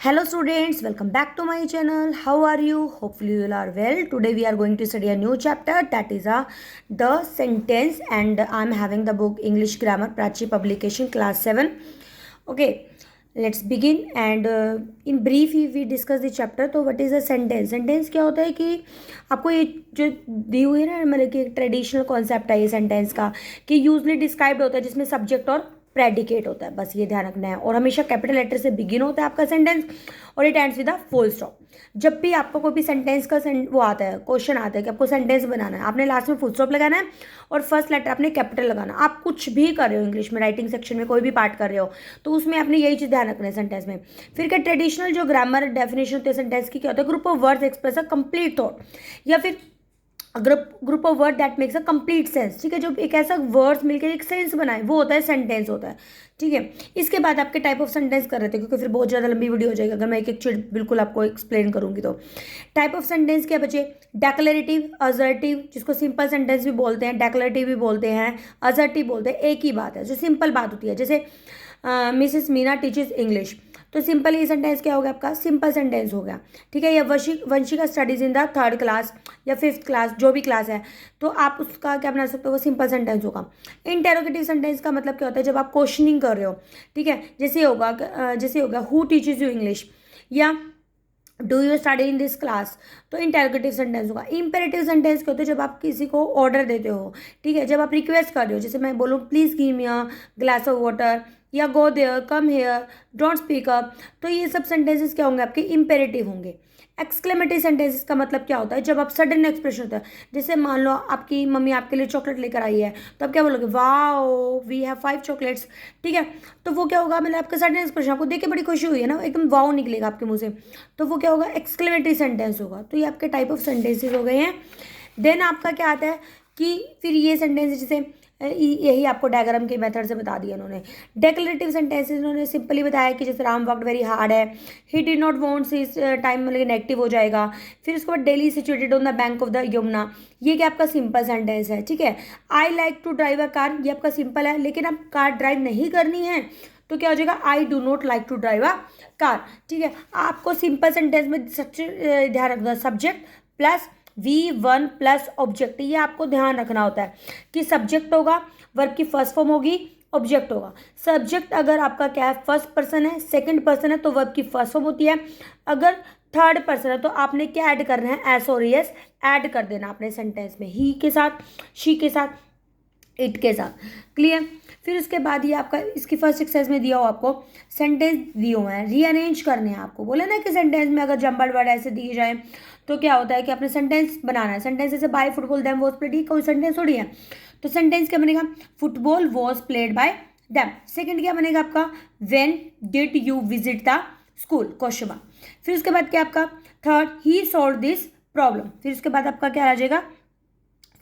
Hello students, welcome back to my channel. How are you? Hopefully you all are well. Today we are going to study a new chapter, that is the sentence, and I'm having the book English Grammar Prachi publication class 7. Okay, let's begin and in brief we discuss the chapter. तो what is a sentence? Sentence क्या होता है कि आपको ये जो दी हुई है ना, मतलब कि एक ट्रेडिशनल कॉन्सेप्ट है ये सेंटेंस का, कि यूजली डिस्क्राइब्ड होता है जिसमें सब्जेक्ट और प्रेडिकेट होता है, बस ये ध्यान रखना है। और हमेशा कैपिटल लेटर से बिगिन होता है आपका सेंटेंस और it ends with a full stop. जब भी आपको कोई भी सेंटेंस का वो आता है, क्वेश्चन आता है कि आपको सेंटेंस बनाना है, आपने लास्ट में फुल स्टॉप लगाना है और फर्स्ट लेटर आपने कैपिटल लगाना। आप कुछ भी कर रहे हो इंग्लिश में, राइटिंग सेक्शन में कोई भी पार्ट कर रहे हो तो उसमें आपने यही चीज़ ध्यान रखना है सेंटेंस में। फिर क्या ट्रेडिशनल जो ग्रामर डेफिनेशन होती है सेंटेंस की, क्या होता है? Group of words express a complete thought, या फिर group of word that makes a complete sense. ठीक है, जो एक ऐसा वर्ड्स मिलकर एक सेंस बनाए वो होता है सेंटेंस होता है। ठीक है, इसके बाद आपके टाइप ऑफ सेंटेंस कर रहे थे, क्योंकि फिर बहुत ज़्यादा लंबी वीडियो हो जाएगी अगर मैं एक एक चीज बिल्कुल आपको एक्सप्लेन करूंगी। तो टाइप ऑफ सेंटेंस क्या बचे? डेक्लरेटिव, असर्टिव, जिसको सिंपल सेंटेंस भी बोलते हैं, डेक्लरेटिव भी बोलते हैं, असर्टिव बोलते हैं। एक ही बात है, जो सिंपल बात होती है, जैसे मिसेस मीना टीचेस इंग्लिश, तो सिंपल ये सेंटेंस क्या हो गया आपका? सिंपल सेंटेंस हो गया। ठीक है, या Vanshika studies in the third class या फिफ्थ क्लास, जो भी क्लास है, तो आप उसका क्या बना सकते हो? वो सिंपल सेंटेंस होगा। इंटेरोगेटिव सेंटेंस का मतलब क्या होता है? जब आप क्वेश्चनिंग कर रहे हो, ठीक है, जैसे होगा हु टीचेस यू इंग्लिश या do you study in this class, तो इंटेरोगेटिव सेंटेंस होगा। इंपेरेटिव सेंटेंस क्या होते हैं? जब आप किसी को ऑर्डर देते हो, ठीक है, जब आप रिक्वेस्ट कर रहे हो, जैसे मैं बोलूँ please give me a glass of water, या go there, come here, don't speak up, तो ये सब सेंटेंसेस क्या होंगे? आपके इंपेरेटिव होंगे। एक्सक्लेमेटरी सेंटेंसेस का मतलब क्या होता है? जब आप सडन एक्सप्रेशन होता है, जैसे मान लो आपकी मम्मी आपके लिए चॉकलेट लेकर आई है, तो आप क्या बोलोगे? Wow we have 5 chocolates. ठीक है, तो वो क्या होगा? मतलब आपका सडन एक्सप्रेशन, आपको देख के बड़ी खुशी हुई है ना, एकदम वाओ निकलेगा आपके मुंह से, तो वो क्या होगा? एक्सक्लेमेटरी सेंटेंस होगा। तो ये आपके टाइप ऑफ सेंटेंसेस हो गए हैं। देन आपका क्या आता है कि फिर ये सेंटेंस, जैसे यही आपको डायग्राम के मेथड से बता दिया इन्होंने। डेक्लरेटिव सेंटेंसेस इन्होंने सिंपली बताया कि जैसे राम वर्कड वेरी हार्ड है, he did not wants his time, मतलब नेगेटिव हो जाएगा। फिर उसके बाद Delhi situated on the bank of the Yamuna, ये क्या आपका सिंपल सेंटेंस है। ठीक है, I like to drive a car, ये आपका सिंपल है, लेकिन आप कार ड्राइव नहीं करनी है तो क्या हो जाएगा? I do not like to drive a car. ठीक है, आपको सिंपल सेंटेंस में ध्यान रखना, subject plus V1 plus object, ये आपको ध्यान रखना होता है कि सब्जेक्ट होगा, वर्ब की फर्स्ट फॉर्म होगी, ऑब्जेक्ट होगा। सब्जेक्ट अगर आपका क्या है? फर्स्ट पर्सन है, सेकंड पर्सन है, तो वर्ब की फर्स्ट फॉर्म होती है। अगर थर्ड पर्सन है तो आपने क्या ऐड करना है? एस और एस ऐड कर देना अपने सेंटेंस में, ही के साथ, शी के साथ, इट के साथ। क्लियर? फिर उसके बाद ये आपका इसकी फर्स्ट एक्सरसाइज में दिया हो आपको सेंटेंस दिए हुए हैं, रीअरेंज करने हैं आपको। बोले ना कि सेंटेंस में अगर जम्बल्ड वर्ड ऐसे दिए जाए तो क्या होता है कि आपने सेंटेंस बनाना है। सेंटेंस जैसे by football them was played, ये कोई सेंटेंस थोड़ी है, तो सेंटेंस क्या बनेगा? Football was played by them. Second क्या बनेगा आपका? When did you visit the school, question mark. फिर उसके बाद क्या आपका? Third, he solve this problem. फिर उसके बाद आपका क्या आ जाएगा?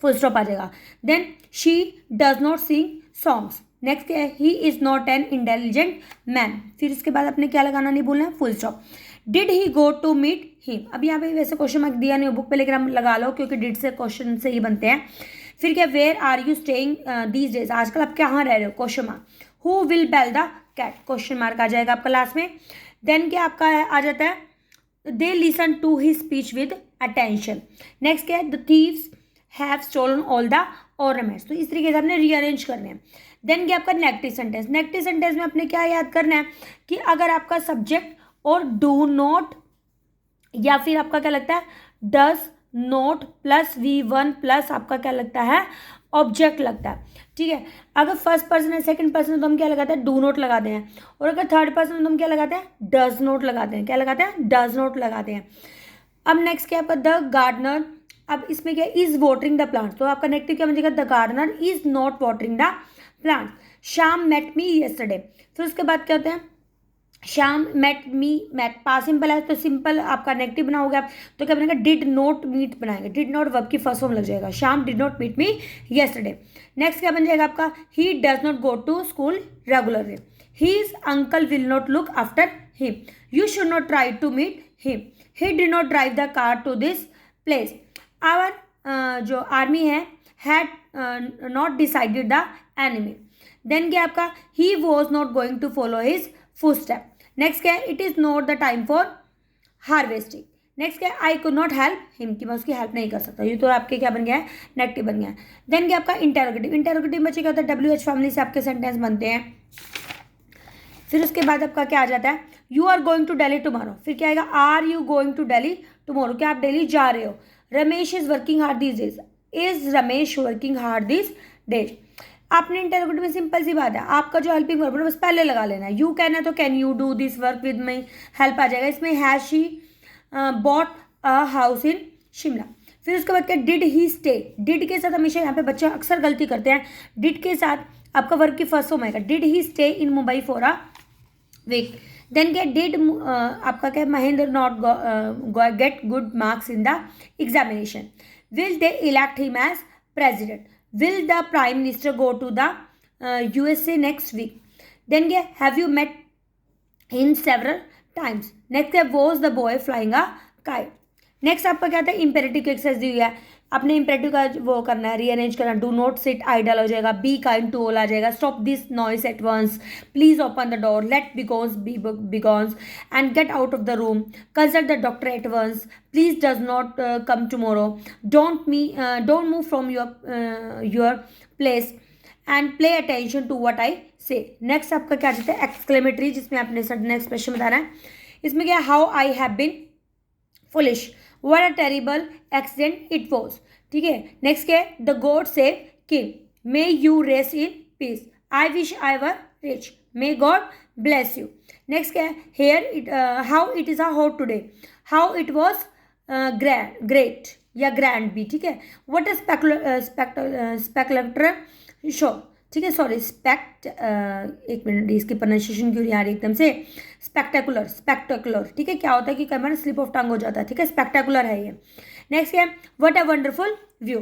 फुल स्टॉप आ जाएगा। Then she does not sing songs. Next क्या है? He is not an intelligent man. फिर उसके बाद आपने क्या लगाना नहीं भूलना है? Full stop. Did he go to meet him. अब यहाँ पे वैसे क्वेश्चन मार्क दिया नहीं बुक पे, लेकिन हम लगा लो क्योंकि डिड से क्वेश्चन से ही बनते हैं। फिर क्या? Where are you staying these days, आजकल आप कहाँ रह रहे हो, question mark. Who will bell the cat, question mark आ जाएगा आपका लास्ट में। देन क्या आपका आ जाता है? They listen to his speech with attention. Next क्या है? The thieves have stolen all the ornaments. तो इस तरीके से आपने रीअरेंज करने हैं। देन क्या आपका? Negative sentence. नेगेटिव सेंटेंस में आपने क्या याद करना है कि अगर आपका सब्जेक्ट और डू नॉट, या फिर आपका क्या लगता है? Does not plus V1 plus आपका क्या लगता है? ऑब्जेक्ट लगता है। ठीक है, अगर फर्स्ट पर्सन है, सेकंड पर्सन है, तो हम क्या लगाते हैं? डू नॉट लगाते हैं। और अगर थर्ड पर्सन है तो हम क्या लगाते हैं? डज नॉट लगाते हैं। क्या लगाते हैं? डज नॉट लगाते हैं। अब नेक्स्ट क्या आपका? The gardener. अब इसमें क्या? इज वाटरिंग द प्लांट, तो आपका नेगेटिव क्या बनेगा? The gardener is not watering the plant. Shyam met me yesterday. फिर उसके बाद क्या होता है? Shyam met me, met past simple है तो सिंपल आपका नेगेटिव बना होगा, तो क्या बनेगा? डिड नॉट मीट बनाएंगे। डिड नॉट वर्ब की फर्स्ट फॉर्म लग जाएगा। Shyam did not meet me yesterday. Next क्या बन जाएगा आपका? He does not go to school regularly. His uncle will not look after him. You should not try to meet him. He did not drive the car to this place. Our जो army है had not decided the enemy. Then क्या आपका? He was not going to follow his footstep. Next क्या है, it is not the time for harvesting. Next क्या है, I could not help him, कि मैं उसकी हेल्प नहीं कर सकता। ये तो आपके क्या बन गया है, नेगेटिव बन गया है। देन क्या आपका इंटेरोगेटिव, इंटेरोगेटिव बच्चे क्या होता है, WH फैमिली से आपके सेंटेंस बनते हैं। फिर उसके बाद आपका क्या आ जाता है, you are going to Delhi tomorrow. फिर क्या आएगा, are you going to Delhi tomorrow, क्या आप दिल्ली जा रहे हो। Ramesh is working hard this days, is Ramesh working hard this days. आपने इंटरोगेटिव में सिंपल सी बात है, आपका जो हेल्पिंग वर्ब है बस पहले लगा लेना है। यू कैन है तो can you do this work with me, help आ जाएगा। इसमें has she bought a house in Shimla. फिर उसके बाद क्या, डिड ही स्टे। डिड के साथ हमेशा यहाँ पे बच्चे अक्सर गलती करते हैं, डिड के साथ आपका वर्क की फर्स्ट फॉर्म आएगा, did he stay in Mumbai for a week. Then क्या, डिड आपका क्या, Mahendra not get good marks in the examination. Will they elect him as president. Will the prime minister go to the USA next week. Then क्या, have you met in several times. Next है, was the boy flying a kite. Next आपका क्या था, imperative की exercise दी हुई है, अपने imperative का वो करना है, रीअरेंज करना। डू नॉट सिट आइडल हो जाएगा, बी काइंड टू ऑल आ जाएगा, stop this noise at once, please open the door, let bygones be bygones and get out of the room, consult the doctor at once, please does not come tomorrow, don't move from your place and play attention to what I say. Next आपका क्या जाता है, exclamatory, जिसमें आपने sudden expression बताना है। इसमें क्या, how I have been foolish, what a terrible accident it was. ठीक है, नेक्स्ट क्या है, the god save king, may you rest in peace, I wish I were rich, may God bless you. Next क्या है, here it how it is a hot today, how it was great या grand भी। ठीक है, what a speculator show. ठीक है, sorry स्पेक्ट, एक मिनट, इसकी प्रोनाउंसिएशन क्यों नहीं आ रही एकदम से, स्पेक्टेकुलर, स्पेक्टेकुलर। ठीक है, क्या होता है कि कई बार स्लिप ऑफ टंग हो जाता है। ठीक है, स्पेक्टेकुलर है ये। नेक्स्ट क्या है, what a wonderful view.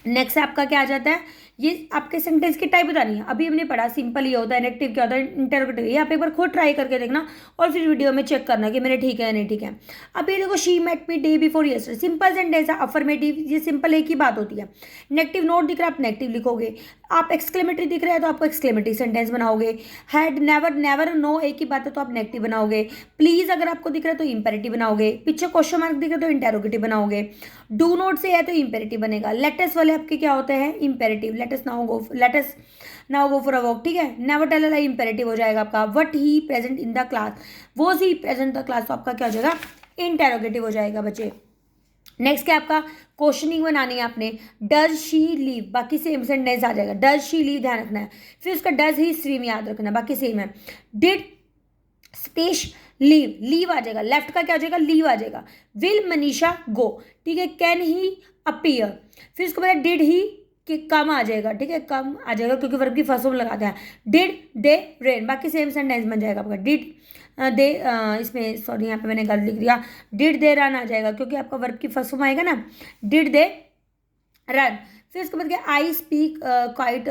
Next आपका क्या आ जाता है, ये आपके सेंटेंस की टाइप बतानी है। अभी हमने पढ़ा सिंपल ये होता है, नेगेटिव क्या होता है, इंटरोगेटिव। ये आप एक बार खुद ट्राई करके देखना और फिर वीडियो में चेक करना कि मेरे ठीक है या नहीं ठीक है। अब ये देखो, she met me day before yesterday, simple sentence है, अफर्मेटिव, ये सिंपल एक ही बात होती है। नेगेटिव नोट दिख रहा है, आप नेगेटिव लिखोगे। आप एक्सक्लेमेटरी दिख रहा है तो आपको एक्सक्लेमेटरी सेंटेंस बनाओगे। हैड, नेवर, नेवर, नो एक ही बात है तो आप नेगेटिव बनाओगे। प्लीज अगर आपको दिख रहा है तो इंपेरेटिव बनाओगे। पीछे क्वेश्चन मार्क दिख रहा है तो इंटेरोगेटिव बनाओगे। डू नोट से है तो इंपेरेटिव बनेगा। लेटेस्ट वाले आपके क्या होते हैं, imperative. Let us now go for a walk. ठीक है, never tell a lie imperative हो जाएगा आपका। What he present in the class, was he present the class, तो आपका क्या हो जाएगा, इंटेरोगेटिव हो जाएगा बच्चे। नेक्स्ट क्या आपका, क्वेश्चनिंग बनानी है आपने, डज शी लीव, बाकी सेम सेंटेंस आ जाएगा, डज शी लीव ध्यान रखना है। फिर उसका डज ही स्विम याद रखना है, बाकी सेम है। डिड सतीश लीव, लीव आ जाएगा, लेफ्ट का क्या हो जाएगा, लीव आ जाएगा। विल मनीषा गो। ठीक है, कैन ही अपीयर। फिर उसके बाद डिड ही, कि कम आ जाएगा। ठीक है, कम आ जाएगा क्योंकि वर्ब की फर्स्ट फॉर्म लगाते हैं। डिड दे रेन, बाकी सेम सेंटेंस बन जाएगा आपका। डिड दे, इसमें सॉरी यहाँ पे मैंने गलत लिख दिया, डिड दे रन आ जाएगा क्योंकि आपका वर्ब की फर्स्ट फॉर्म आएगा ना, डिड दे रन। फिर उसके बाद क्या, आई स्पीक क्वाइट,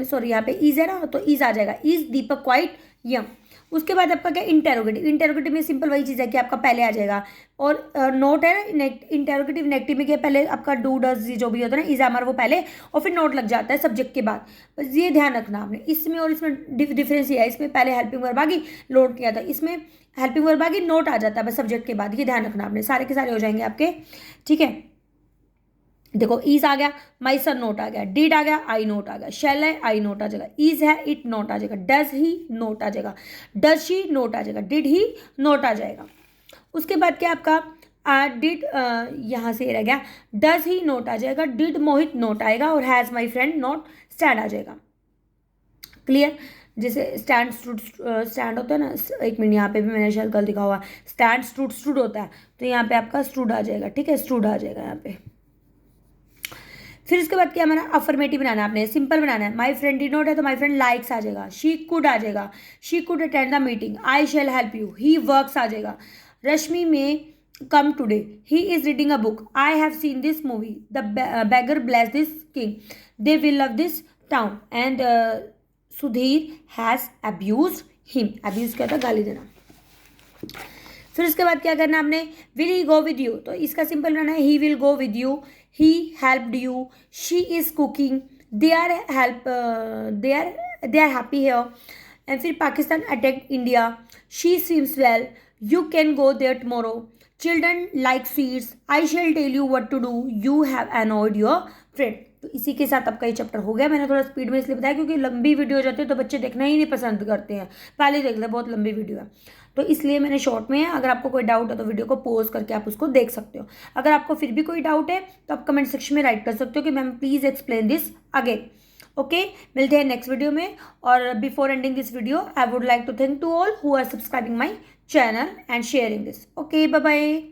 सॉरी यहाँ पे इज है ना तो इज आ जाएगा, इज दीपक क्वाइट यंग। उसके बाद आपका क्या, इंटेरोगेटिव। इंटेरोगेटिव में सिंपल वही चीज़ है कि आपका पहले आ जाएगा। और नोट है ना, इंटेरोगेटिव नेगेटिव में क्या, पहले आपका डू डज जो भी होता है ना, इज अमर, वो पहले और फिर नोट लग जाता है सब्जेक्ट के बाद। बस ये ध्यान रखना आपने, इसमें और इसमें डिफरेंस ये है, इसमें पहले हेल्पिंग वर्ब आ गई, नोट किया था, इसमें हेल्पिंग वर्ब आ गई, नोट आ जाता है बस सब्जेक्ट के बाद। ये ध्यान रखना आपने, सारे के सारे हो जाएंगे आपके। ठीक है, देखो इज आ गया, माई सन नोट आ गया, डिड आ गया, आई नोट आ गया, शेल है, आई नोट आ जाएगा, इज है, इट नोट आ जाएगा, डज ही नोट आ जाएगा, डज शी नोट आ जाएगा, डिड ही नोट आ जाएगा। उसके बाद क्या आपका डिड, यहाँ से रह गया, डज ही नोट आ जाएगा, डिड मोहित नोट आएगा और has my friend not stand आ जाएगा। क्लियर, जैसे स्टैंड स्टैंड होता है ना, एक मिनट यहाँ पे भी मैंने शायद गलत लिखा हुआ, स्टैंड स्टूड होता है तो यहाँ पे आपका स्टूड आ जाएगा। ठीक है, स्टूड आ जाएगा यहाँ पे। फिर उसके बाद क्या हमारा, अफर्मेटिव बनाना है आपने, सिंपल बनाना है। माई फ्रेंड डिड नॉट है तो माई फ्रेंड लाइक्स आ जाएगा, शी कुड आ जाएगा, she could attend the meeting, I shall help you, he works आ जाएगा, Rashmi may come today, he is reading a book, I have seen this movie, the beggar bless this king, they will love this town and Sudhir has abuse him. Abuse क्या था, गाली देना। फिर उसके बाद क्या करना आपने, will he go with you, तो इसका सिंपल बनाना है, he will go with you, he helped you, she is cooking, they are happy here, and फिर Pakistan attack India, she seems well, you can go there tomorrow, children like sweets, I shall tell you what to do, you have annoyed your friend. तो इसी के साथ आपका ये chapter हो गया। मैंने थोड़ा स्पीड में इसलिए बताया क्योंकि लंबी वीडियो हो जाती है तो बच्चे देखना ही नहीं पसंद करते हैं, पहले देख ले बहुत लंबी वीडियो है, तो इसलिए मैंने शॉर्ट में है। अगर आपको कोई डाउट है तो वीडियो को पॉज करके आप उसको देख सकते हो। अगर आपको फिर भी कोई डाउट है तो आप कमेंट सेक्शन में राइट कर सकते हो कि ma'am please explain this again. Okay, मिलते हैं नेक्स्ट वीडियो में। और before ending this video I would like to thank to all who are subscribing my channel and sharing this. Okay, bye bye.